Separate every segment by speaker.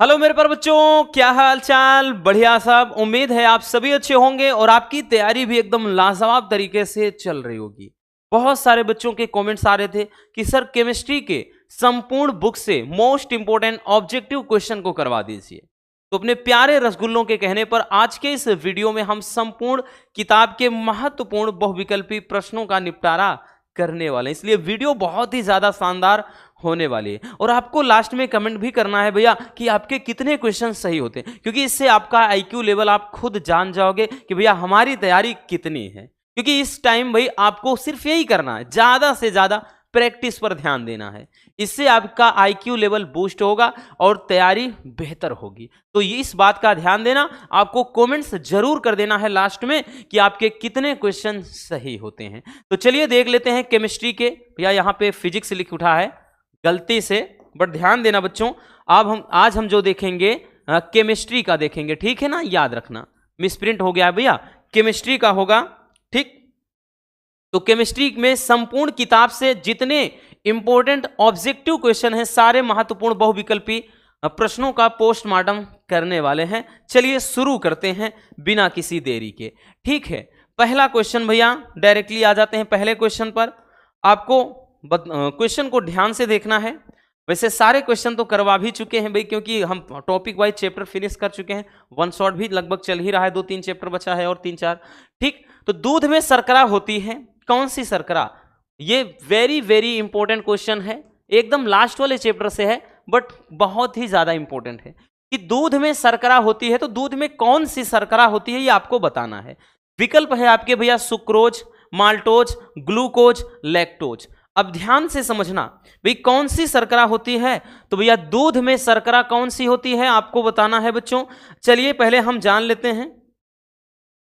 Speaker 1: Hello मेरे पर बच्चों, क्या हाल चाल। बढ़िया सब। उम्मीद है आप सभी अच्छे होंगे और आपकी तैयारी भी एकदम लाजवाब तरीके से चल रही होगी। बहुत सारे बच्चों के कमेंट्स आ रहे थे कि सर केमिस्ट्री के संपूर्ण बुक से मोस्ट इंपोर्टेंट ऑब्जेक्टिव क्वेश्चन को करवा दीजिए। तो अपने प्यारे रसगुल्लों के कहने पर आज के इस वीडियो में हम संपूर्ण किताब के महत्वपूर्ण बहुविकल्पी प्रश्नों का निपटारा करने वाले हैं, इसलिए वीडियो बहुत ही ज्यादा शानदार होने वाली है। और आपको लास्ट में कमेंट भी करना है भैया कि आपके कितने क्वेश्चन सही होते हैं, क्योंकि इससे आपका आईक्यू लेवल आप खुद जान जाओगे कि भैया हमारी तैयारी कितनी है। क्योंकि इस टाइम भाई आपको सिर्फ यही करना है, ज्यादा से ज्यादा प्रैक्टिस पर ध्यान देना है। इससे आपका आईक्यू लेवल बूस्ट होगा और तैयारी बेहतर होगी। तो इस बात का ध्यान देना, आपको कमेंट्स जरूर कर देना है लास्ट में कि आपके कितने क्वेश्चन सही होते हैं। तो चलिए देख लेते हैं केमिस्ट्री के। भैया यहाँ पे फिजिक्स लिख उठा है गलती से, बट ध्यान देना बच्चों। आज हम जो देखेंगे केमिस्ट्री का देखेंगे, ठीक है ना, याद रखना। मिसप्रिंट हो गया है भैया, केमिस्ट्री का होगा, ठीक। तो केमिस्ट्री में संपूर्ण किताब से जितने इंपॉर्टेंट ऑब्जेक्टिव क्वेश्चन हैं, सारे महत्वपूर्ण बहुविकल्पी प्रश्नों का पोस्टमार्टम करने वाले हैं। चलिए शुरू करते हैं बिना किसी देरी के, ठीक है। पहला क्वेश्चन भैया, डायरेक्टली आ जाते हैं पहले क्वेश्चन पर। आपको क्वेश्चन को ध्यान से देखना है। वैसे सारे क्वेश्चन तो करवा भी चुके हैं भाई, क्योंकि हम टॉपिक वाइज चैप्टर फिनिश कर चुके हैं। वन शॉट भी लगभग चल ही रहा है, 2-3 चैप्टर बचा है और 3-4, ठीक। तो दूध में शर्करा होती है, कौन सी शर्करा? ये वेरी वेरी इंपॉर्टेंट क्वेश्चन है, एकदम लास्ट वाले चैप्टर से है, बट बहुत ही ज्यादा इंपॉर्टेंट है कि दूध में शर्करा होती है, तो दूध में कौन सी शर्करा होती है ये आपको बताना है। विकल्प है आपके भैया सुक्रोज, माल्टोज, ग्लूकोज, लैक्टोज। अब ध्यान से समझना भाई, कौन सी शर्करा होती है? तो भैया दूध में शर्करा कौन सी होती है आपको बताना है बच्चों। चलिए पहले हम जान लेते हैं,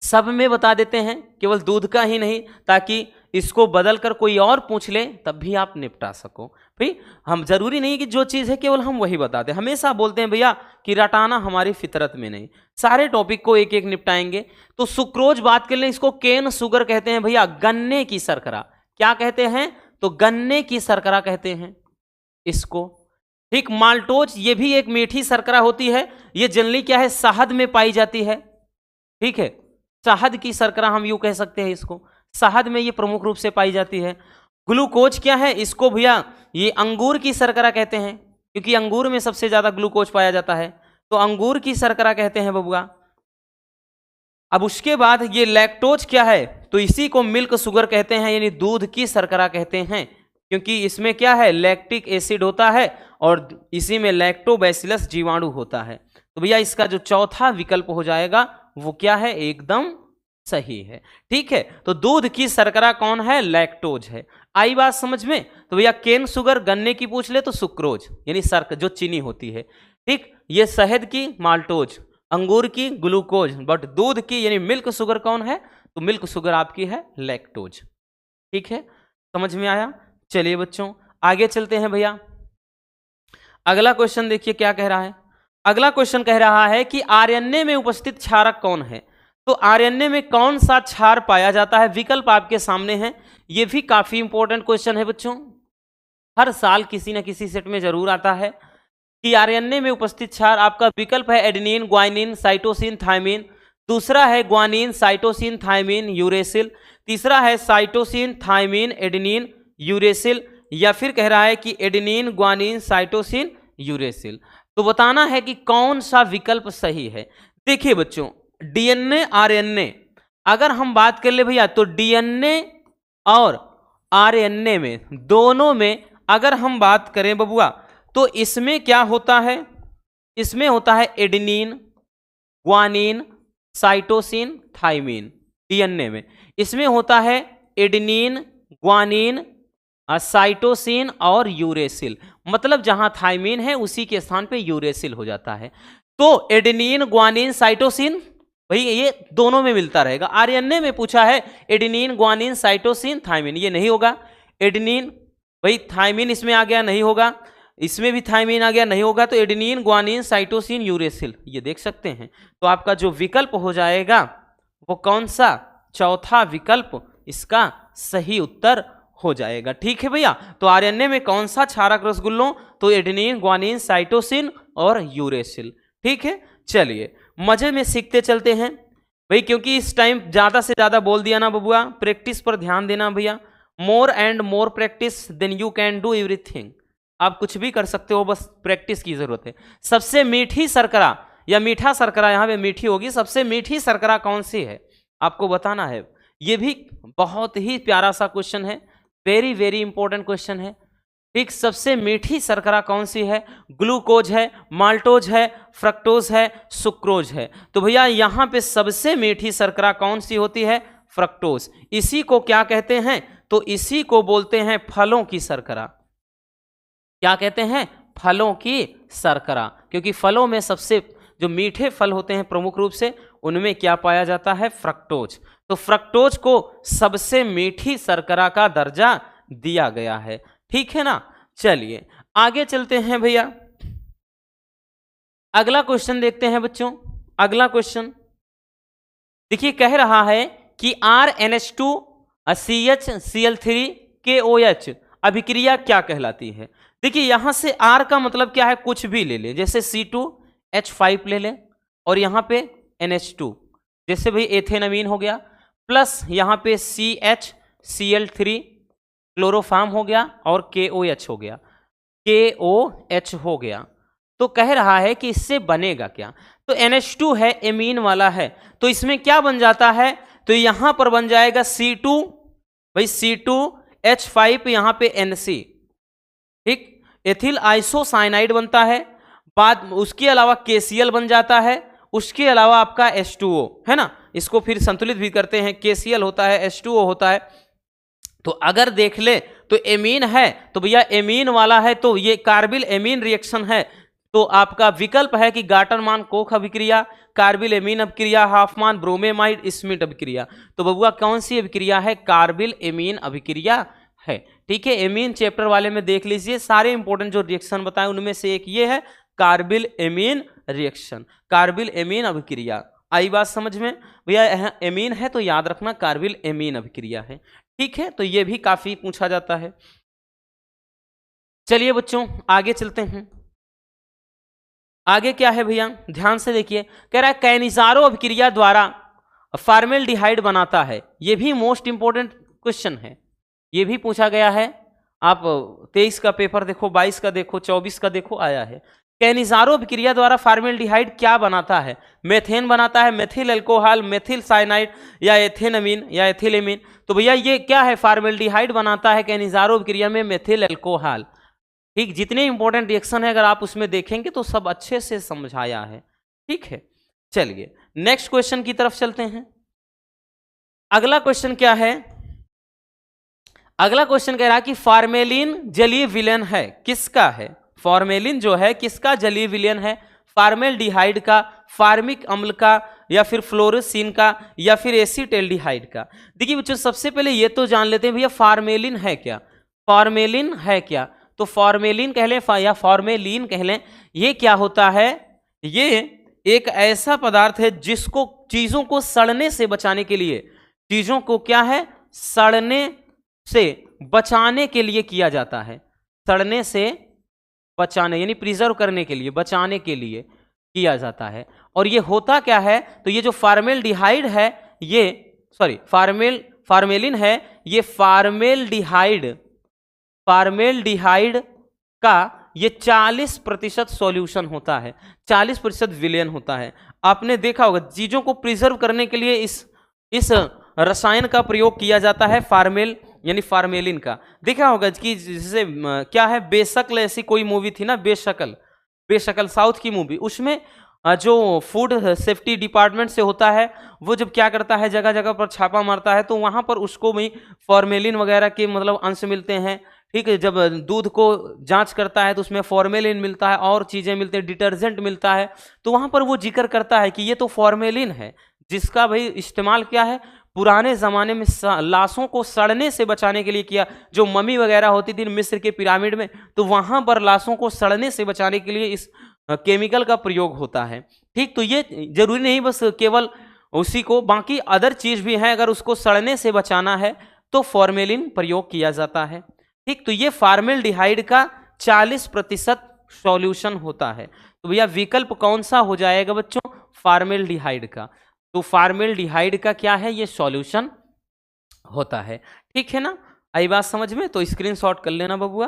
Speaker 1: सब में बता देते हैं, केवल दूध का ही नहीं, ताकि इसको बदलकर कोई और पूछ ले तब भी आप निपटा सको। भाई हम जरूरी नहीं कि जो चीज़ है केवल हम वही बताते हैं। हमेशा बोलते हैं भैया कि रटाना हमारी फितरत में नहीं, सारे टॉपिक को एक एक निपटाएंगे। तो सुक्रोज बात कर लें, इसको केन शुगर कहते हैं भैया, गन्ने की शर्करा। क्या कहते हैं? तो गन्ने की शर्करा कहते हैं इसको, ठीक। माल्टोज ये भी एक मीठी शर्करा होती है, ये जनरली क्या है, शहद में पाई जाती है, ठीक है। शहद की शर्करा हम यूं कह सकते हैं इसको, शहद में ये प्रमुख रूप से पाई जाती है। ग्लूकोज क्या है, इसको भैया ये अंगूर की शर्करा कहते हैं, क्योंकि अंगूर में सबसे ज्यादा ग्लूकोज पाया जाता है, तो अंगूर की शर्करा कहते हैं बबुआ। अब उसके बाद ये लैक्टोज क्या है, तो इसी को मिल्क शुगर कहते हैं, यानी दूध की शर्करा कहते हैं, क्योंकि इसमें क्या है, लैक्टिक एसिड होता है और इसी में लैक्टोबैसिलस जीवाणु होता है। तो भैया इसका जो चौथा विकल्प हो जाएगा वो क्या है, एकदम सही है, ठीक है। तो दूध की शर्करा कौन है, लैक्टोज है। आई बात समझ में? तो भैया केन शुगर गन्ने की पूछ ले तो सुक्रोज यानी शर्करा जो चीनी होती है, ठीक। ये शहद की माल्टोज, अंगूर की ग्लूकोज, बट दूध की यानी मिल्क शुगर कौन है, तो मिल्क शुगर आपकी है लैक्टोज, ठीक है। समझ में आया? चलिए बच्चों आगे चलते हैं भैया। अगला क्वेश्चन देखिए क्या कह रहा है। अगला क्वेश्चन कह रहा है कि आरएनए में उपस्थित क्षारक कौन है। तो आरएनए में कौन सा क्षार पाया जाता है, विकल्प आपके सामने है। यह भी काफी इंपॉर्टेंट क्वेश्चन है बच्चों, हर साल किसी न किसी सेट में जरूर आता है कि आरएनए में उपस्थित क्षार। आपका विकल्प है एडेनिन, ग्वानिन, साइटोसिन, थायमिन। दूसरा है ग्वानिन, साइटोसिन, थायमिन, यूरेसिल। तीसरा है साइटोसिन, थायमिन, एडेनिन, यूरेसिल, या फिर कह रहा है कि एडेनिन, ग्वानिन, साइटोसिन, यूरेसिल। तो बताना है कि कौन सा विकल्प सही है। देखिए बच्चों, डीएनए आरएनए अगर हम बात कर ले भैया, तो डीएनए और आरएनए में दोनों में अगर हम बात करें बबुआ, तो इसमें क्या होता है, इसमें होता है adenine, guanine, cytosine, thymine. DNA में इसमें होता है एडेनिन, ग्वानिन, साइटोसिन और यूरेसिल। मतलब जहां थायमिन है उसी के स्थान पे यूरेसिल हो जाता है। तो एडेनिन, ग्वानिन, साइटोसिन भाई ये दोनों में मिलता रहेगा। आरएनए में पूछा है एडेनिन, ग्वानिन, साइटोसिन, थायमिन, ये नहीं होगा। एडेनिन भाई थायमिन इसमें आ गया, नहीं होगा। इसमें भी थायमिन आ गया, नहीं होगा। तो एडेनिन, ग्वानिन, साइटोसिन, यूरेसिल ये देख सकते हैं। तो आपका जो विकल्प हो जाएगा वो कौन सा, चौथा विकल्प इसका सही उत्तर हो जाएगा, ठीक है भैया। तो आरएनए में कौन सा क्षारक रसगुल्लों, तो एडेनिन, ग्वानिन, साइटोसिन और यूरेसिल। ठीक है, चलिए मजे में सीखते चलते हैं भाई, क्योंकि इस टाइम ज्यादा से ज्यादा बोल दिया ना बबुआ, प्रैक्टिस पर ध्यान देना भैया। More and more practice then you can do everything. आप कुछ भी कर सकते हो, बस प्रैक्टिस की जरूरत है। सबसे मीठी शर्करा या मीठा शर्करा, यहाँ पे मीठी होगी, सबसे मीठी शर्करा कौन सी है आपको बताना है। ये भी बहुत ही प्यारा सा क्वेश्चन है, वेरी वेरी इंपॉर्टेंट क्वेश्चन है। ठीक, सबसे मीठी शर्करा कौन सी है? ग्लूकोज है, माल्टोज है, फ्रक्टोज है, सुक्रोज है। तो भैया यहाँ पे सबसे मीठी शर्करा कौन सी होती है? फ्रक्टोज। इसी को क्या कहते हैं? तो इसी को बोलते हैं फलों की शर्करा। क्या कहते हैं? फलों की शर्करा। क्योंकि फलों में सबसे जो मीठे फल होते हैं प्रमुख रूप से, उनमें क्या पाया जाता है? फ्रक्टोज। तो फ्रक्टोज को सबसे मीठी शर्करा का दर्जा दिया गया है। ठीक है ना, चलिए आगे चलते हैं भैया। अगला क्वेश्चन देखते हैं बच्चों। अगला क्वेश्चन देखिए, कह रहा है कि RNH2 CHCl3KOH अभिक्रिया क्या कहलाती है? देखिए यहां से R का मतलब क्या है, कुछ भी ले लें, जैसे C2H5 ले लें और यहां पे NH2, जैसे भाई एथेनमीन हो गया, प्लस यहां पे CHCl3 क्लोरोफार्म हो गया और KOH हो गया, KOH हो गया। तो कह रहा है कि इससे बनेगा क्या? तो NH2 है, एमीन वाला है, तो इसमें क्या बन जाता है? तो यहां पर बन जाएगा C2, भाई C2H5 यहां पे NC। ठीक, एथिल आइसोसाइनाइड बनता है, बाद उसके अलावा KCl बन जाता है, उसके अलावा आपका H2O है ना, इसको फिर संतुलित भी करते हैं, KCl होता है, H2O होता है। तो अगर देख ले तो एमीन है, तो भैया एमीन वाला है, तो ये कार्बिल एमीन रिएक्शन है, तो आपका विकल्प है कि गाटरमान कोख अभिक्रिया, कार्बिल एमीन अभिक्रिया, हाफमान ब्रोमेमाइड स्मिथ अभिक्रिया। तो बबुआ कौन सी अभिक्रिया है? कार्बिल एमीन अभिक्रिया है। ठीक है, एमीन चैप्टर वाले में देख लीजिए, सारे इंपॉर्टेंट जो रिएक्शन बताए उनमें से एक ये है carbyl amine reaction, carbyl amine अभिक्रिया। आई बात समझ में भैया? एमीन है तो याद रखना कार्बिल एमीन अभिक्रिया है। ठीक है, तो ये भी काफी पूछा जाता है। चलिए बच्चों आगे चलते हैं। आगे क्या है भैया, ध्यान से देखिए, कह रहा है कैनिजारो अभिक्रिया द्वारा फॉर्मेल्डिहाइड बनाता है। ये भी मोस्ट इंपोर्टेंट क्वेश्चन है, ये भी पूछा गया है। आप 23 का पेपर देखो, 22 का देखो, 24 का देखो, आया है। कैनिजारो अभिक्रिया द्वारा फॉर्मेल्डिहाइड क्या बनाता है? मेथेन बनाता है, मेथिल अल्कोहल, मेथिल साइनाइड या एथेनमीन या एथिलेमीन। तो भैया ये क्या है? फॉर्मेल्डिहाइड बनाता है कैनिजारो अभिक्रिया में मेथिल अल्कोहल। ठीक, जितने इंपॉर्टेंट रिएक्शन है अगर आप उसमें देखेंगे तो सब अच्छे से समझाया है। ठीक है, चलिए नेक्स्ट क्वेश्चन की तरफ चलते हैं। अगला क्वेश्चन क्या है? अगला क्वेश्चन कह रहा है कि फॉर्मेलिन जलीय विलयन है, किसका है? फॉर्मेलिन जो है किसका जलीय विलयन है? फॉर्मेल्डिहाइड का, फार्मिक अम्ल का, या फिर फ्लोरोसिन का, या फिर एसिटेल्डिहाइड का। देखिए बच्चों सबसे पहले ये तो जान लेते हैं भैया फॉर्मेलिन है क्या। फॉर्मेलिन है क्या? तो फॉर्मेलिन कह लें या फॉर्मेलिन कह लें, ये क्या होता है? ये एक ऐसा पदार्थ है जिसको चीजों को सड़ने से बचाने के लिए, चीजों को क्या है? सड़ने से बचाने के लिए किया जाता है। सड़ने से बचाने यानी प्रिजर्व करने के लिए, बचाने के लिए किया जाता है। और ये होता क्या है? तो ये जो फॉर्मेल्डिहाइड है, ये फॉर्मेलिन है, ये फॉर्मेल्डिहाइड का ये 40% सॉल्यूशन होता है, 40% विलयन होता है। आपने देखा होगा चीजों को प्रिजर्व करने के लिए इस रसायन का प्रयोग किया जाता है, यानी फॉर्मेलिन का। देखा होगा कि जैसे क्या है, बेशकल ऐसी कोई मूवी थी ना, बेशकल साउथ की मूवी, उसमें जो फूड सेफ्टी डिपार्टमेंट से होता है, वो जब क्या करता है जगह जगह पर छापा मारता है, तो वहां पर उसको भी फॉर्मेलिन वगैरह के मतलब अंश मिलते हैं। ठीक है, जब दूध को जांच करता है तो उसमें फॉर्मेलिन मिलता है, और चीजें मिलते हैं, डिटर्जेंट मिलता है, तो वहां पर वो जिक्र करता है कि ये तो फॉर्मेलिन है, जिसका भाई इस्तेमाल क्या है, पुराने जमाने में लाशों को सड़ने से बचाने के लिए किया। जो मम्मी वगैरह होती थी मिस्र के पिरामिड में, तो वहां पर लाशों को सड़ने से बचाने के लिए इस केमिकल का प्रयोग होता है। ठीक, तो ये जरूरी नहीं बस केवल उसी को, बाकी अदर चीज भी है, अगर उसको सड़ने से बचाना है तो फॉर्मेलिन प्रयोग किया जाता है। ठीक, तो ये फॉर्मेल्डिहाइड का 40% सॉल्यूशन होता है। तो भैया विकल्प कौन सा हो जाएगा बच्चों? फॉर्मेल्डिहाइड का। तो फॉर्मेल्डिहाइड का क्या है? ये सॉल्यूशन होता है। ठीक है ना, आई बात समझ में? तो स्क्रीनशॉट कर लेना बबुआ।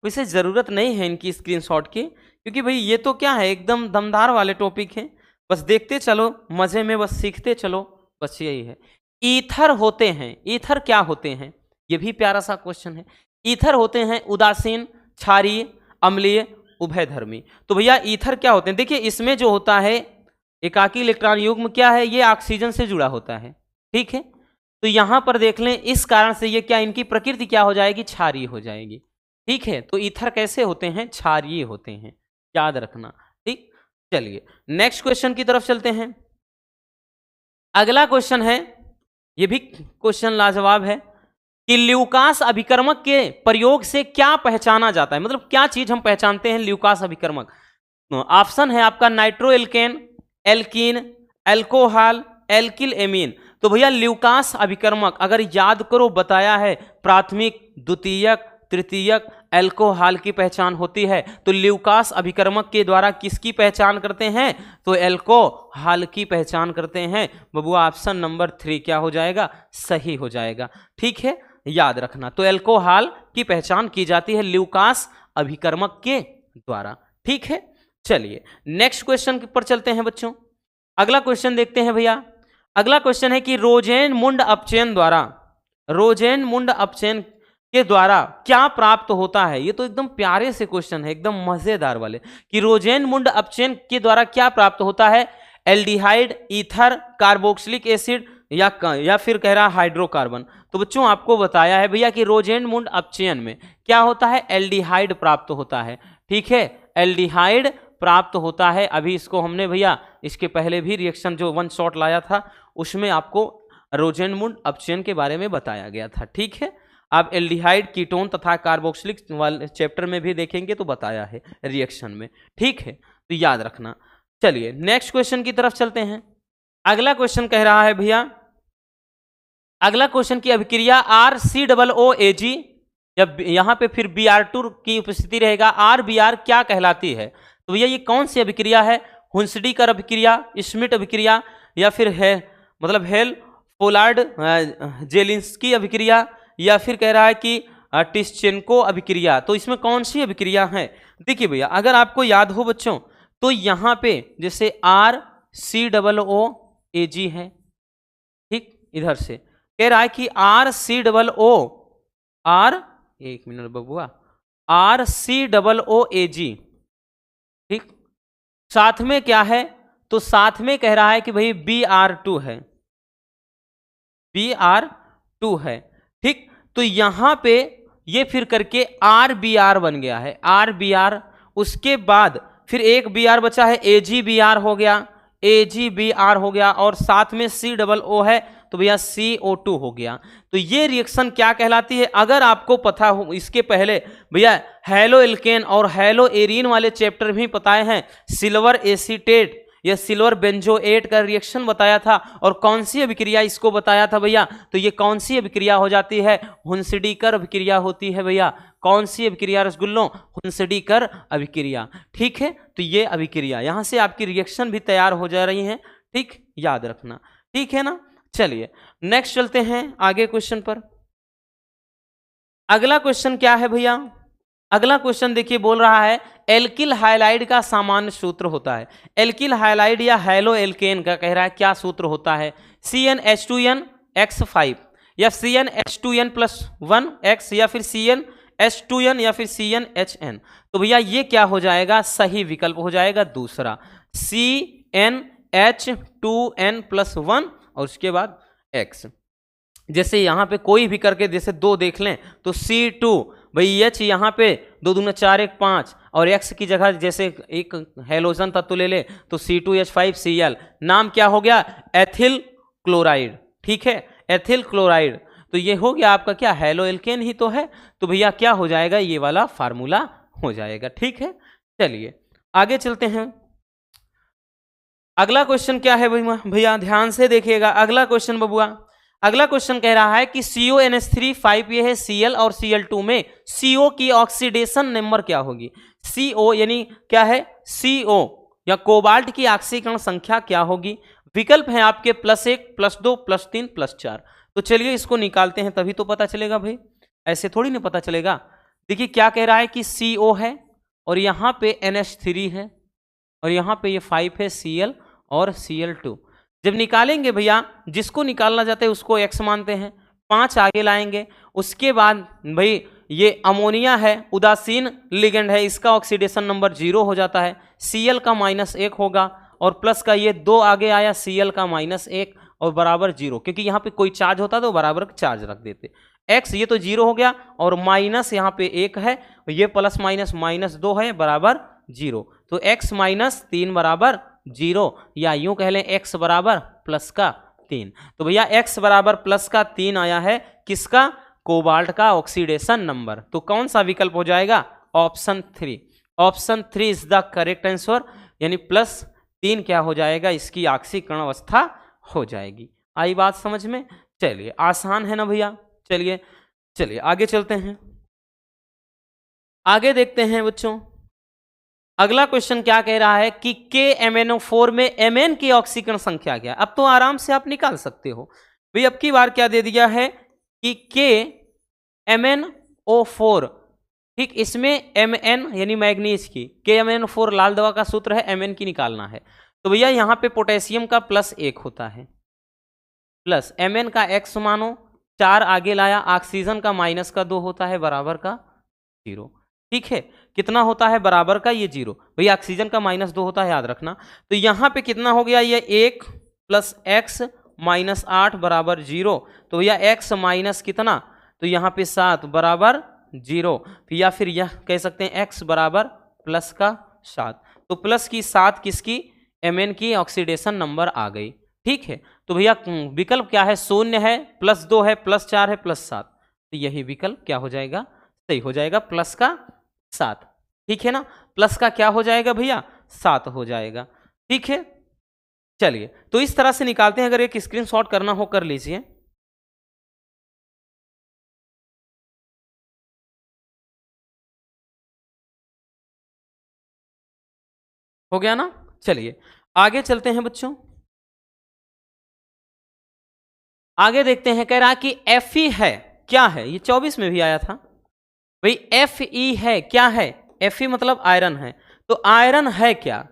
Speaker 1: वैसे जरूरत नहीं है इनकी स्क्रीनशॉट की, क्योंकि भाई ये तो क्या है, एकदम दमदार वाले टॉपिक हैं। बस देखते चलो मजे में, बस सीखते चलो, बस यही है। ईथर होते हैं, ईथर क्या होते हैं? ये भी प्यारा सा क्वेश्चन है। ईथर होते हैं उदासीन, क्षारीय, अम्लीय, उभयधर्मी। तो भैया ईथर क्या होते हैं? देखिए इसमें जो होता है एकाकी इलेक्ट्रॉन युग्म क्या है? ये ऑक्सीजन से जुड़ा होता है। ठीक है, तो यहां पर देख लें, इस कारण से ये क्या, इनकी प्रकृति क्या हो जाएगी? क्षारीय हो जाएगी। ठीक है, तो ईथर कैसे होते हैं? क्षारीय होते हैं, याद रखना। ठीक, चलिए नेक्स्ट क्वेश्चन की तरफ चलते हैं। अगला क्वेश्चन है, ये भी क्वेश्चन लाजवाब है कि ल्यूकास अभिकर्मक के प्रयोग से क्या पहचाना जाता है? मतलब क्या चीज हम पहचानते हैं ल्यूकास अभिकर्मक? ऑप्शन है आपका nitro alkene, alkene, alcohol, alkyl amine. तो भैया ल्यूकास अभिकर्मक अगर याद करो बताया है प्राथमिक, द्वितीयक, तृतीयक एल्कोहल की पहचान होती है। तो ल्यूकास अभिकर्मक के द्वारा किसकी पहचान करते हैं? तो एल्कोहल की पहचान करते हैं। बबुआ ऑप्शन नंबर 3 क्या हो जाएगा? सही हो जाएगा। ठीक है, याद रखना। तो एल्कोहल की पहचान की जाती है ल्यूकास अभिकर्मक के द्वारा। ठीक है, चलिए नेक्स्ट क्वेश्चन पर चलते हैं बच्चों। अगला क्वेश्चन देखते हैं भैया। अगला क्वेश्चन है कि रोजेनमुंड अपचयन द्वारा, रोजेनमुंड अपचयन के द्वारा क्या प्राप्त होता है? ये तो एकदम प्यारे से क्वेश्चन है, एकदम मजेदार वाले, कि रोजेनमुंड अपचयन के द्वारा क्या प्राप्त होता है? एल्डिहाइड, ईथर, कार्बोक्सिलिक एसिड या फिर कह रहा हाइड्रोकार्बन। तो बच्चों आपको बताया है भैया कि रोजेनमुंड अपचयन में क्या होता है? एल्डिहाइड प्राप्त होता है। ठीक है, एल्डिहाइड प्राप्त होता है। अभी इसको हमने भैया इसके पहले भी रिएक्शन जो वन शॉट लाया था उसमें आपको रोजेनमुंड अपचयन के बारे में बताया गया था। ठीक है, आप एल्डिहाइड, कीटोन तथा कार्बोक्सिलिक वाले चैप्टर में भी देखेंगे तो बताया है रिएक्शन में। ठीक है, तो याद रखना। चलिए नेक्स्ट क्वेश्चन की तरफ चलते हैं। अगला क्वेश्चन कह रहा है भैया, अगला क्वेश्चन की अभिक्रिया RCOOAG, जब यहां पे फिर Br2 की उपस्थिति रहेगा, RBr क्या कहलाती है? तो भैया ये कौन सी अभिक्रिया है? हुंसडीकर अभिक्रिया, स्मिट अभिक्रिया, या फिर है मतलब हेल पोलार्ड जेलिंस्की अभिक्रिया, या फिर कह रहा है कि टिश्चेंको अभिक्रिया। तो इसमें कौन सी अभिक्रिया है? देखिए भैया अगर आपको याद हो बच्चों, तो यहां पे जैसे RCOOAG है, ठीक, इधर से कह रहा है कि एक मिनट बबुआ, RCOOAG, ठीक, साथ में क्या है? तो साथ में कह रहा है कि भाई Br2 है, Br2 है। ठीक, तो यहां पे ये फिर करके RBr बन गया है, RBr। उसके बाद फिर एक Br बचा है, AgBr हो गया, AgBr हो गया, और साथ में COO है तो भैया CO2 हो गया। तो ये रिएक्शन क्या कहलाती है? अगर आपको पता हो, इसके पहले भैया हेलो एल्केन और हेलो एरीन वाले चैप्टर भी बताए हैं, सिल्वर एसीटेट या सिल्वर बेंजोएट का रिएक्शन बताया था, और कौन सी अभिक्रिया इसको बताया था भैया? तो ये कौन सी अभिक्रिया हो जाती है? हुंसडीकर अभिक्रिया होती है भैया। कौन सी अभिक्रिया रसगुल्लों? हुंसडीकर अभिक्रिया। ठीक है, तो ये अभिक्रिया यहां से आपकी रिएक्शन भी तैयार हो जा रही है। ठीक, याद रखना। ठीक है ना, चलिए नेक्स्ट चलते हैं आगे क्वेश्चन पर। अगला क्वेश्चन क्या है भैया? अगला क्वेश्चन देखिए बोल रहा है एल्किल हाइलाइड का सामान्य सूत्र होता है। एल्किल हाइलाइड या हेलो एल्केन का कह रहा है क्या सूत्र होता है? CnH2nX5 या CnH2n+1X या फिर CnH2n या फिर CnHn। तो भैया ये क्या हो जाएगा? सही विकल्प हो जाएगा दूसरा, CnH2n+1 और उसके बाद X। जैसे यहाँ पे कोई भी करके जैसे 2 देख लें तो C2 भाई H यहाँ पे 2 दूना 4 1 5, और X की जगह जैसे एक हेलोजन तत्व ले ले तो C2H5Cl, नाम क्या हो गया? Ethyl chloride. ठीक है, एथिल क्लोराइड। तो ये हो गया आपका क्या? हेलो एल्केन ही तो है। तो भैया क्या हो जाएगा? ये वाला फार्मूला हो जाएगा। ठीक है, चलिए आगे चलते हैं। अगला क्वेश्चन क्या है भैया? ध्यान से देखिएगा अगला क्वेश्चन बबुआ। अगला क्वेश्चन कह रहा है कि CONH3 5 ये है Cl और Cl2 में CO की ऑक्सीडेशन नंबर क्या होगी? CO यानी क्या है, CO या कोबाल्ट की ऑक्सीकरण संख्या क्या होगी। विकल्प है आपके +1, +2, +3, +4। तो चलिए इसको निकालते हैं, तभी तो पता चलेगा भाई, ऐसे थोड़ी ना पता चलेगा। देखिए क्या कह रहा है कि CO है और यहाँ पे NH3 है और यहाँ पे ये 5 है Cl और Cl2। जब निकालेंगे भैया, जिसको निकालना चाहते हैं उसको x मानते हैं, 5 आगे लाएंगे। उसके बाद भाई ये अमोनिया है, उदासीन लिगेंड है, इसका ऑक्सीडेशन नंबर 0 हो जाता है, Cl का -1 होगा और प्लस का ये 2 आगे आया, Cl का -1 और बराबर 0, क्योंकि यहाँ पे कोई चार्ज होता तो बराबर चार्ज रख देते। x ये तो 0 हो गया और माइनस यहाँ पे 1 है, ये प्लस माइनस -2 है बराबर 0। तो x -3 बराबर 0, या यूं कह लें x बराबर +3। तो भैया x बराबर +3 आया है, किसका, कोबाल्ट का ऑक्सीडेशन नंबर। तो कौन सा विकल्प हो जाएगा, option 3। Option 3 is the correct answer, यानी +3 क्या हो जाएगा, इसकी ऑक्सीकरण अवस्था हो जाएगी। आई बात समझ में। चलिए आसान है ना भैया। चलिए आगे चलते हैं, आगे देखते हैं बच्चों। अगला क्वेश्चन क्या कह रहा है कि KMnO4 में Mn की ऑक्सीकरण संख्या क्या है। अब तो आराम से आप निकाल सकते हो भाई। अब की बार क्या दे दिया है कि KMnO4, ठीक, इसमें Mn यानी मैग्नीज की, KMnO4 लाल दवा का सूत्र है, Mn की निकालना है। तो भैया यहाँ पे पोटेशियम का +1 होता है, प्लस Mn का x मानो, 4 आगे लाया, ऑक्सीजन का -2 होता है बराबर का 0। ठीक है, कितना होता है बराबर का ये 0, भैया ऑक्सीजन का -2 होता है, याद रखना। तो यहाँ पे कितना हो गया, ये 1 + x -8 बराबर 0। तो भैया x माइनस कितना, तो यहाँ पे 7 बराबर 0, या फिर यह कह सकते हैं x बराबर +7। तो प्लस की 7 किसकी, Mn की ऑक्सीडेशन नंबर आ गई। ठीक है, तो भैया विकल्प क्या है, 0 है, +2 है, +4 है, +7। तो यही विकल्प क्या हो जाएगा, सही हो जाएगा, +7। ठीक है ना, प्लस का क्या हो जाएगा भैया, 7 हो जाएगा। ठीक है, चलिए तो इस तरह से निकालते हैं। अगर एक स्क्रीनशॉट करना हो कर लीजिए। हो गया ना। चलिए आगे चलते हैं बच्चों, आगे देखते हैं। कह रहा कि Fe है, क्या है, ये 24 में भी आया था भाई। Fe है, क्या है, Fe मतलब आयरन है। तो आयरन है क्या,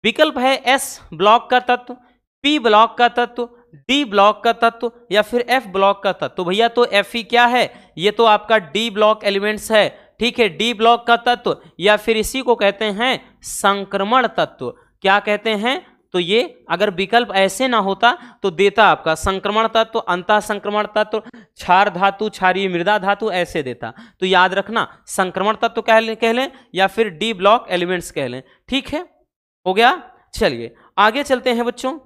Speaker 1: विकल्प है S ब्लॉक का तत्व, P ब्लॉक का तत्व, D ब्लॉक का तत्व, या फिर F ब्लॉक का तत्व। तो भैया तो Fe क्या है, ये तो आपका D ब्लॉक एलिमेंट्स है। ठीक है, D ब्लॉक का तत्व, या फिर इसी को कहते हैं संक्रमण तत्व। क्या कहते हैं, तो ये अगर विकल्प ऐसे ना होता तो देता आपका संक्रमण तत्व, अंतः संक्रमण तत्व, क्षार धातु, क्षारीय मृदा धातु, ऐसे देता। तो याद रखना संक्रमण तत्व कह लें या फिर डी ब्लॉक एलिमेंट्स कह लें। ठीक है, हो गया। चलिए आगे चलते हैं बच्चों,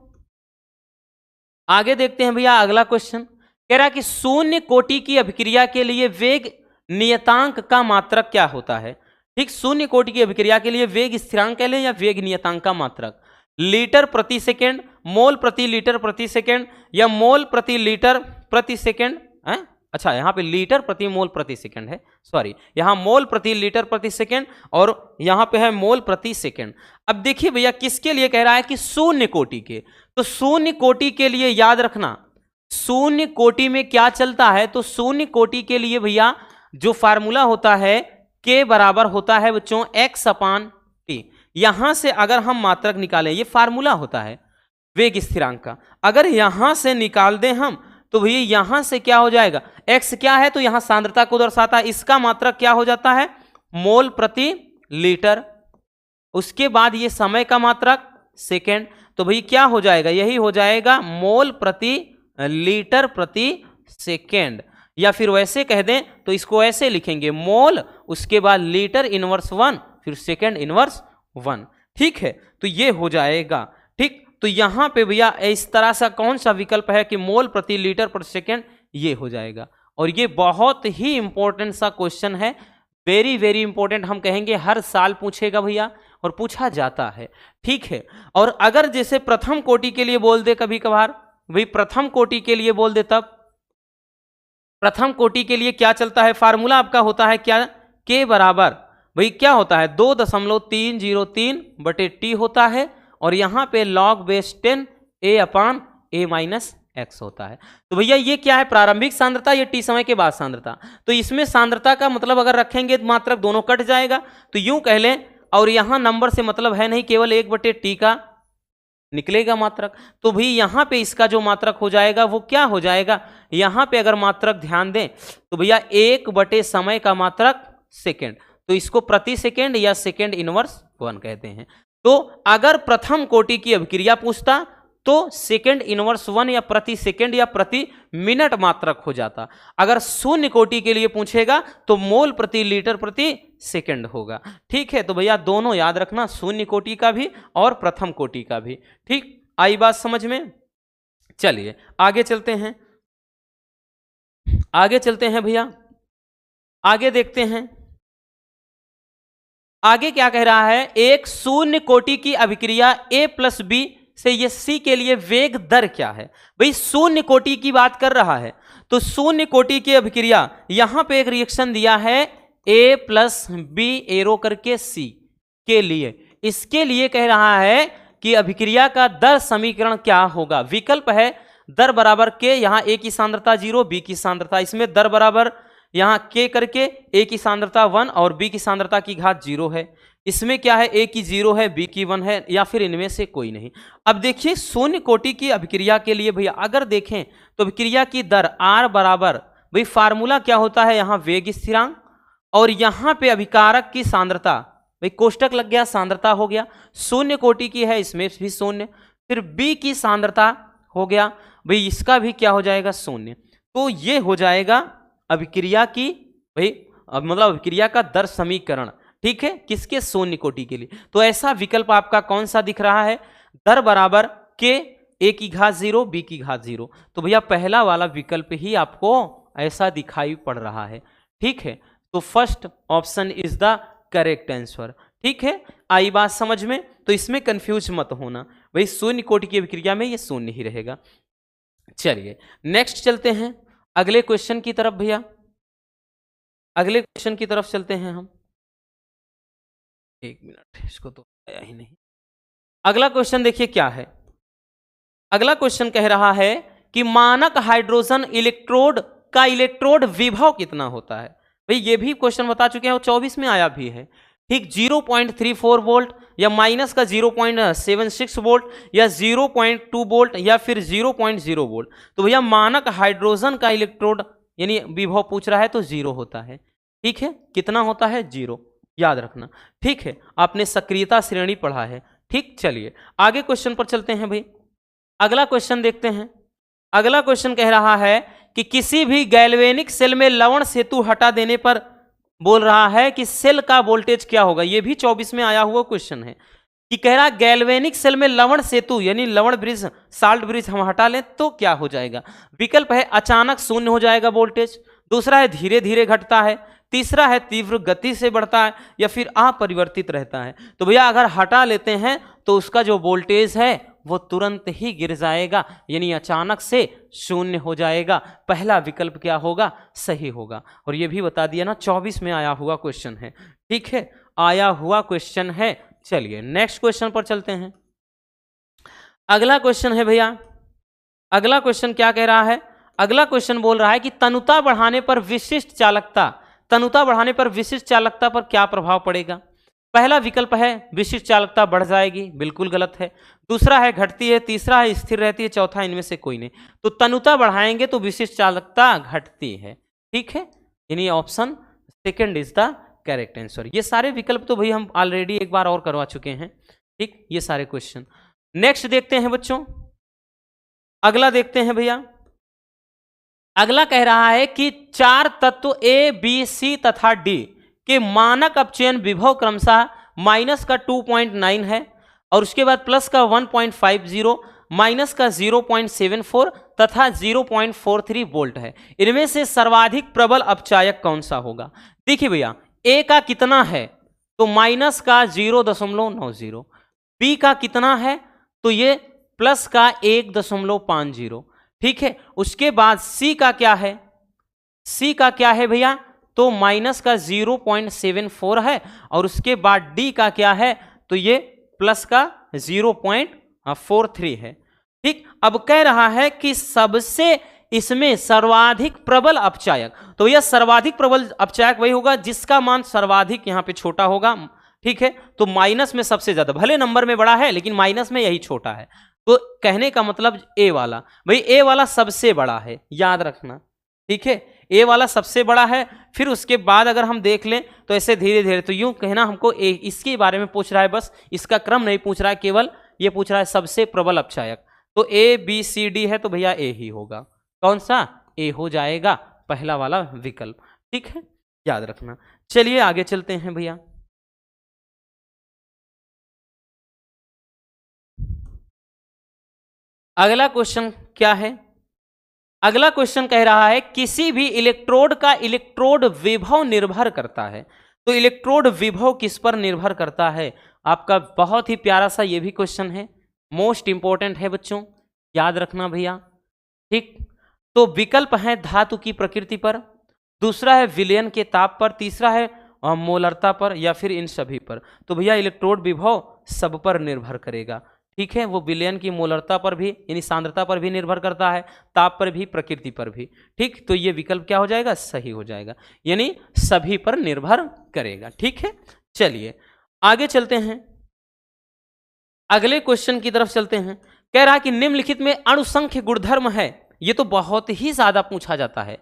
Speaker 1: आगे देखते हैं भैया। अगला क्वेश्चन कह रहा है कि शून्य कोटि की अभिक्रिया के लिए वेग नियतांक का मात्रक क्या होता है। ठीक, शून्य कोटि की अभिक्रिया के लिए वेग स्थिरांक कह लें या वेग नियतांक का मात्रक, लीटर प्रति सेकेंड, मोल प्रति लीटर प्रति सेकेंड, या मोल प्रति लीटर प्रति सेकेंड है। अच्छा, यहाँ पे लीटर प्रति मोल प्रति सेकेंड है, सॉरी, यहाँ मोल प्रति लीटर प्रति सेकेंड और यहाँ पे है मोल प्रति सेकेंड। अब देखिए भैया किसके लिए कह रहा है कि शून्य कोटि के, तो शून्य कोटि के लिए याद रखना शून्य कोटि में क्या चलता है। तो शून्य कोटि के लिए भैया जो फार्मूला होता है के बराबर होता है बच्चों x/t। यहां से अगर हम मात्रक निकालें, ये फार्मूला होता है वेग स्थिरांक का, अगर यहां से निकाल दें हम तो भैया यहां से क्या हो जाएगा, x क्या है तो यहां सांद्रता को दर्शाता है, इसका मात्रक क्या हो जाता है मोल प्रति लीटर। उसके बाद ये समय का मात्रक सेकेंड, तो भैया क्या हो जाएगा, यही हो जाएगा मोल प्रति लीटर प्रति सेकेंड। या फिर वैसे कह दें तो इसको ऐसे लिखेंगे मोल, उसके बाद लीटर इनवर्स 1, फिर सेकेंड इनवर्स 1। ठीक है, तो ये हो जाएगा। ठीक, तो यहां पे भैया इस तरह सा कौन सा विकल्प है कि मोल प्रति लीटर प्रति सेकेंड, ये हो जाएगा। और ये बहुत ही इंपॉर्टेंट सा क्वेश्चन है, वेरी वेरी इंपॉर्टेंट, हम कहेंगे हर साल पूछेगा भैया और पूछा जाता है। ठीक है, और अगर जैसे प्रथम कोटि के लिए बोल दे कभी कभार, भाई प्रथम कोटि के लिए बोल दे, तब प्रथम कोटि के लिए क्या चलता है, फार्मूला आपका होता है क्या, के बराबर भाई क्या होता है 2.303 बटे टी होता है, और यहां पे log base 10 a upon a minus x होता है। तो भैया ये क्या है, प्रारंभिक सांद्रता, ये टी समय के बाद सांद्रता। तो इसमें सांद्रता का मतलब अगर रखेंगे तो मात्रक दोनों कट जाएगा, तो यूं कह लें, और यहां नंबर से मतलब है नहीं, केवल 1/t का निकलेगा मात्रक। तो भी यहां पे इसका जो मात्रक हो जाएगा वो क्या हो जाएगा, यहां पे अगर मात्रक ध्यान दें तो भैया 1 समय का मात्रक सेकेंड, तो इसको प्रति सेकेंड या सेकेंड इनवर्स 1 कहते हैं। तो अगर प्रथम कोटि की अभिक्रिया पूछता तो सेकेंड इनवर्स 1 या प्रति सेकेंड या प्रति मिनट मात्रक हो जाता। अगर शून्य कोटि के लिए पूछेगा तो मोल प्रति लीटर प्रति सेकेंड होगा। ठीक है, तो भैया दोनों याद रखना, शून्य कोटि का भी और प्रथम कोटि का भी। ठीक, आई बात समझ में? चलिए आगे चलते हैं, आगे चलते हैं भैया, आगे देखते हैं। आगे क्या कह रहा है, एक शून्य कोटि की अभिक्रिया A प्लस बी से ये C के लिए वेग दर क्या है। भाई शून्य कोटि की बात कर रहा है, तो शून्य कोटि की अभिक्रिया, यहां पे एक रिएक्शन दिया है A प्लस बी एरो करके C के लिए, इसके लिए कह रहा है कि अभिक्रिया का दर समीकरण क्या होगा। विकल्प है दर बराबर के, यहां A की सांद्रता 0, B की सांद्रता, इसमें दर बराबर यहां K करके A की सांद्रता 1 और B की सांद्रता की घात 0 है। इसमें क्या है, A की 0 है, B की 1 है, या फिर इनमें से कोई नहीं। अब देखिए शून्य कोटि की अभिक्रिया के लिए भैया अगर देखें तो अभिक्रिया की दर R बराबर, भाई फार्मूला क्या होता है, यहां वेग स्थिरांक, और यहां पे अभिकारक की सांद्रता, भाई कोष्टक लग गया, सांद्रता हो गया, शून्य कोटि की है इसमें भी शून्य, फिर B की सांद्रता हो गया, भाई इसका भी क्या हो जाएगा, शून्य। तो ये हो जाएगा अभिक्रिया की, भाई मतलब अभिक्रिया का दर समीकरण। ठीक है, किसके, शून्य कोटि के लिए। तो ऐसा विकल्प आपका कौन सा दिख रहा है, दर बराबर के A की घात 0 B की घात 0। तो भैया पहला वाला विकल्प ही आपको ऐसा दिखाई पड़ रहा है। ठीक है, तो first option is the correct answer. ठीक है, आई बात समझ में? तो इसमें कंफ्यूज मत होना, भाई शून्य कोटि की अभिक्रिया में ये शून्य ही रहेगा। चलिए नेक्स्ट चलते हैं अगले क्वेश्चन की तरफ भैया, अगले क्वेश्चन की तरफ चलते हैं हम। एक मिनट, इसको तो आया ही नहीं। अगला क्वेश्चन देखिए क्या है, अगला क्वेश्चन कह रहा है कि मानक हाइड्रोजन इलेक्ट्रोड का इलेक्ट्रोड विभव कितना होता है। भाई ये भी क्वेश्चन बता चुके हैं और 24 में आया भी है। ठीक, 0.34 वोल्ट या माइनस का 0.76 वोल्ट या 0.2 वोल्ट या फिर 0.0 वोल्ट। तो भैया मानक हाइड्रोजन का इलेक्ट्रोड यानी विभव पूछ रहा है तो 0 होता है। ठीक है, कितना होता है, 0, याद रखना। ठीक है, आपने सक्रियता श्रेणी पढ़ा है। ठीक, चलिए आगे क्वेश्चन पर चलते हैं भाई, अगला क्वेश्चन देखते हैं। अगला क्वेश्चन कह रहा है कि किसी भी गैल्वेनिक सेल में लवण सेतु हटा देने पर बोल रहा है कि सेल का वोल्टेज क्या होगा। यह भी 24 में आया हुआ क्वेश्चन है कि कह रहा गैल्वेनिक सेल में लवण सेतु यानी लवण ब्रिज, साल्ट ब्रिज हम हटा लें तो क्या हो जाएगा। विकल्प है अचानक शून्य हो जाएगा वोल्टेज, दूसरा है धीरे धीरे घटता है, तीसरा है तीव्र गति से बढ़ता है, या फिर अपरिवर्तित रहता है। तो भैया अगर हटा लेते हैं तो उसका जो वोल्टेज है वो तुरंत ही गिर जाएगा, यानी अचानक से शून्य हो जाएगा। पहला विकल्प क्या होगा, सही होगा। और ये भी बता दिया ना 24 में आया हुआ क्वेश्चन है। ठीक है, आया हुआ क्वेश्चन है। चलिए नेक्स्ट क्वेश्चन पर चलते हैं। अगला क्वेश्चन है भैया, अगला क्वेश्चन क्या कह रहा है, अगला क्वेश्चन बोल रहा है कि तनुता बढ़ाने पर विशिष्ट चालकता, तनुता बढ़ाने पर विशिष्ट चालकता पर क्या प्रभाव पड़ेगा। पहला विकल्प है विशिष्ट चालकता बढ़ जाएगी, बिल्कुल गलत है। दूसरा है घटती है, तीसरा है स्थिर रहती है, चौथा इनमें से कोई नहीं। तो तनुता बढ़ाएंगे तो विशिष्ट चालकता घटती है। ठीक है, यानी option second is the correct answer. ये सारे विकल्प तो भाई हम ऑलरेडी एक बार और करवा चुके हैं। ठीक, ये सारे क्वेश्चन। नेक्स्ट देखते हैं बच्चों, अगला देखते हैं भैया। अगला कह रहा है कि 4 तत्व A, B, C तथा D के मानक अपचयन विभव क्रमशः माइनस का 2.9 है और उसके बाद प्लस का 1.50, माइनस का 0.74 तथा 0.43 वोल्ट है। इनमें से सर्वाधिक प्रबल अपचायक कौन सा होगा। देखिए भैया A का कितना है, तो माइनस का 0.90, B का कितना है तो ये प्लस का 1.50। ठीक है, उसके बाद C का क्या है, C का क्या है भैया तो माइनस का 0.74 है, और उसके बाद डी का क्या है, तो ये प्लस का 0.43 है। ठीक, अब कह रहा है कि सबसे इसमें सर्वाधिक प्रबल अपचायक, तो यह सर्वाधिक प्रबल अपचायक वही होगा जिसका मान सर्वाधिक यहां पे छोटा होगा। ठीक है, तो माइनस में सबसे ज्यादा, भले नंबर में बड़ा है लेकिन माइनस में यही छोटा है, तो कहने का मतलब ए वाला, भाई ए वाला सबसे बड़ा है, याद रखना। ठीक है, ए वाला सबसे बड़ा है। फिर उसके बाद अगर हम देख लें तो ऐसे धीरे धीरे, तो यूं कहना हमको ए इसके बारे में पूछ रहा है, बस इसका क्रम नहीं पूछ रहा है, केवल ये पूछ रहा है सबसे प्रबल अपचायक। तो ए बी सी डी है, तो भैया ए ही होगा। कौन सा, ए हो जाएगा पहला वाला विकल्प। ठीक है, याद रखना। चलिए आगे चलते हैं भैया। अगला क्वेश्चन क्या है, अगला क्वेश्चन कह रहा है किसी भी इलेक्ट्रोड का इलेक्ट्रोड विभव निर्भर करता है। तो इलेक्ट्रोड विभव किस पर निर्भर करता है, आपका बहुत ही प्यारा सा ये भी क्वेश्चन है, मोस्ट इंपॉर्टेंट है बच्चों, याद रखना भैया। ठीक, तो विकल्प है धातु की प्रकृति पर, दूसरा है विलयन के ताप पर, तीसरा है मोलरता पर, या फिर इन सभी पर। तो भैया इलेक्ट्रोड विभव सब पर निर्भर करेगा। ठीक है, वो विलयन की मोलरता पर भी यानी सांद्रता पर भी निर्भर करता है, ताप पर भी, प्रकृति पर भी। ठीक, तो ये विकल्प क्या हो जाएगा, सही हो जाएगा, यानी सभी पर निर्भर करेगा। ठीक है, चलिए आगे चलते हैं, अगले क्वेश्चन की तरफ चलते हैं। कह रहा है कि निम्नलिखित में अणुसंख्य गुणधर्म है, ये तो बहुत ही ज्यादा पूछा जाता है,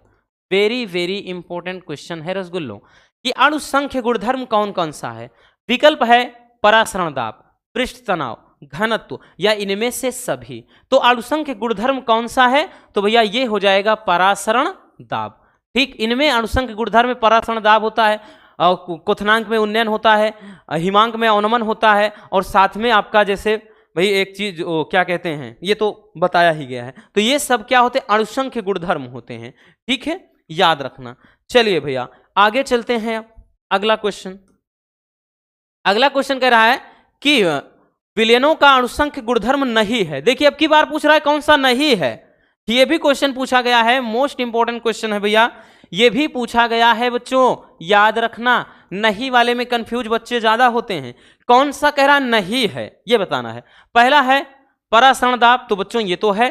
Speaker 1: वेरी वेरी इंपॉर्टेंट क्वेश्चन है रसगुल्लों, कि अणुसंख्य गुणधर्म कौन कौन सा है। विकल्प है परासरण दाब, पृष्ठ तनाव, घनत्व, या इनमें से सभी। तो अणुसंख्य गुणधर्म कौन सा है, तो भैया ये हो जाएगा परासरण दाब। ठीक, इनमें अणुसंख्य गुणधर्म में परासरण दाब होता है, क्वथनांक में उन्नयन होता है, हिमांक में अवनमन होता है, और साथ में आपका जैसे भाई एक चीज क्या कहते हैं, ये तो बताया ही गया है। तो ये सब क्या होते हैं, अणुसंख्य गुणधर्म होते हैं। ठीक है, याद रखना। चलिए भैया आगे चलते हैं। अगला क्वेश्चन, अगला क्वेश्चन कह रहा है कि विलयनों का अणुसंख्य गुणधर्म नहीं है। देखिए अब की बार पूछ रहा है कौन सा नहीं है, ये भी क्वेश्चन पूछा गया है, मोस्ट इंपॉर्टेंट क्वेश्चन है भैया, ये भी पूछा गया है बच्चों, याद रखना। नहीं वाले में कंफ्यूज बच्चे ज्यादा होते हैं, कौन सा कह रहा नहीं है ये बताना है। पहला है परासरण दाब, तो बच्चों ये तो है।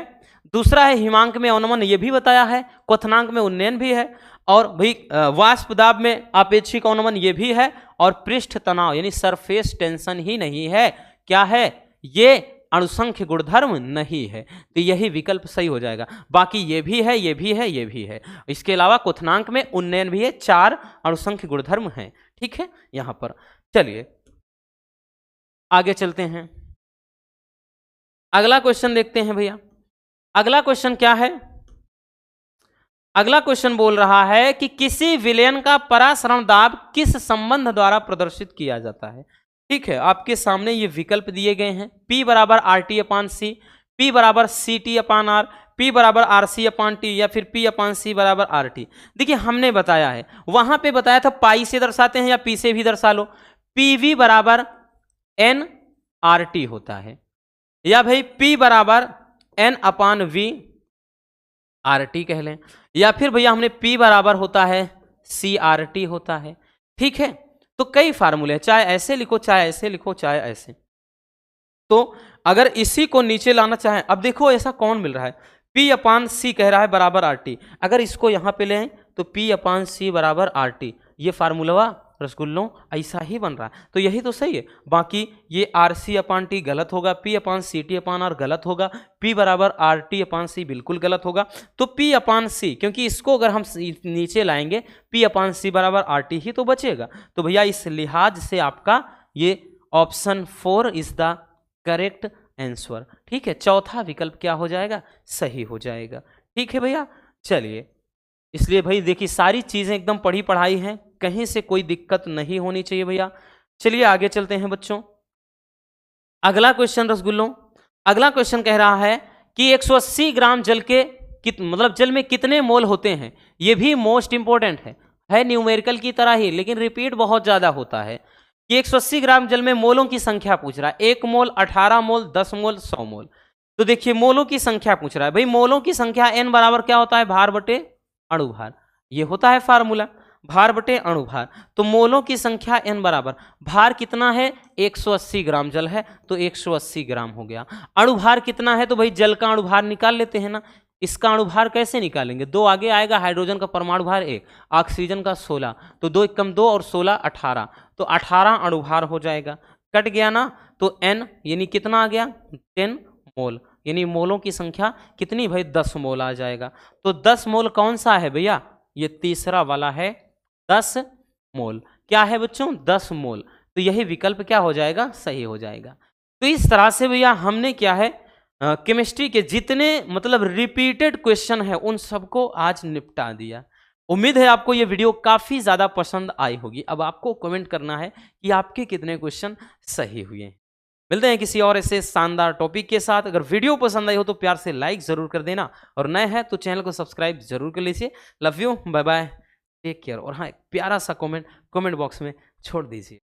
Speaker 1: दूसरा है हिमांक में अवनमन, ये भी बताया है। क्वथनांक में उन्नयन भी है, और भाई वाष्प दाब में आपेक्षिक अवनमन ये भी है, और पृष्ठ तनाव यानी सरफेस टेंशन ही नहीं है, क्या है, ये अणुसंख्य गुणधर्म नहीं है। तो यही विकल्प सही हो जाएगा। बाकी ये भी है, ये भी है, ये भी है, इसके अलावा क्वथनांक में उन्नयन भी है, 4 अणुसंख्य गुणधर्म हैं। ठीक है, यहां पर चलिए आगे चलते हैं, अगला क्वेश्चन देखते हैं भैया। अगला क्वेश्चन क्या है, अगला क्वेश्चन बोल रहा है कि किसी विलयन का परासरण दाब किस संबंध द्वारा प्रदर्शित किया जाता है। ठीक है, आपके सामने ये विकल्प दिए गए हैं, P बराबर RT अपान C, P बराबर CT अपान R, P बराबर RC अपान T, या फिर P अपान C बराबर RT। देखिए हमने बताया है, वहां पे बताया था पाई से दर्शाते हैं या P से भी दर्शा लो, PV बराबर N RT होता है, या भाई P बराबर N अपान V RT कह लें, या फिर भैया हमने P बराबर होता है CRT होता है। ठीक है, तो कई फार्मूले, चाहे ऐसे लिखो, चाहे ऐसे लिखो, चाहे ऐसे। तो अगर इसी को नीचे लाना चाहें, अब देखो ऐसा कौन मिल रहा है, P अपान C कह रहा है बराबर RT, अगर इसको यहां पे लें तो P अपान C बराबर RT, ये फार्मूला रसगुल्लों ऐसा ही बन रहा है, तो यही तो सही है। बाकी ये RC अपान T गलत होगा, P अपान CT अपान R गलत होगा, P बराबर RT अपान C बिल्कुल गलत होगा। तो P अपान C, क्योंकि इसको अगर हम नीचे लाएंगे P अपान C बराबर RT ही तो बचेगा। तो भैया इस लिहाज से आपका ये option 4 is the correct answer. ठीक है, चौथा विकल्प क्या हो जाएगा, सही हो जाएगा। ठीक है भैया, चलिए, इसलिए भाई देखिए सारी चीजें एकदम पढ़ी पढ़ाई हैं, कहीं से कोई दिक्कत नहीं होनी चाहिए भैया। चलिए आगे चलते हैं बच्चों, अगला क्वेश्चन रसगुल्लों, अगला क्वेश्चन कह रहा है कि 180 ग्राम जल के मतलब जल में कितने मोल होते हैं। ये भी मोस्ट इंपॉर्टेंट है न्यूमेरिकल की तरह ही, लेकिन रिपीट बहुत ज्यादा होता है कि 180 ग्राम जल में मोलों की संख्या पूछ रहा है, 1 मोल, 18 मोल, 10 मोल, 100 मोल। तो देखिए मोलों की संख्या पूछ रहा है, भाई मोलों की संख्या n बराबर क्या होता है, भार बटे अणुभार, ये होता है फार्मूला। भार बटे अणुभार, तो मोलों की संख्या n बराबर, भार कितना है 180 ग्राम जल है तो 180 ग्राम हो गया। अणुभार कितना है, तो भाई जल का अणुभार निकाल लेते हैं ना। इसका अणुभार कैसे निकालेंगे, 2 आगे आएगा, हाइड्रोजन का परमाणु भार 1, ऑक्सीजन का 16, तो 2 एकम 2 और 16 18, तो 18 अणुभार हो जाएगा। कट गया ना, तो n यानी कितना आ गया 10 मोल, यानी मोलों की संख्या कितनी भाई 10 मोल आ जाएगा। तो 10 मोल कौन सा है भैया, ये तीसरा वाला है 10 मोल। क्या है बच्चों 10 मोल, तो यही विकल्प क्या हो जाएगा, सही हो जाएगा। तो इस तरह से भैया हमने क्या है केमिस्ट्री के जितने मतलब रिपीटेड क्वेश्चन है उन सबको आज निपटा दिया। उम्मीद है आपको ये वीडियो काफी ज्यादा पसंद आई होगी। अब आपको कमेंट करना है कि आपके कितने क्वेश्चन सही हुए। मिलते हैं किसी और ऐसे शानदार टॉपिक के साथ। अगर वीडियो पसंद आई हो तो प्यार से लाइक जरूर कर देना, और नए हैं तो चैनल को सब्सक्राइब जरूर कर लीजिए। Love you, bye bye, take care. और हाँ, एक प्यारा सा कमेंट बॉक्स में छोड़ दीजिए।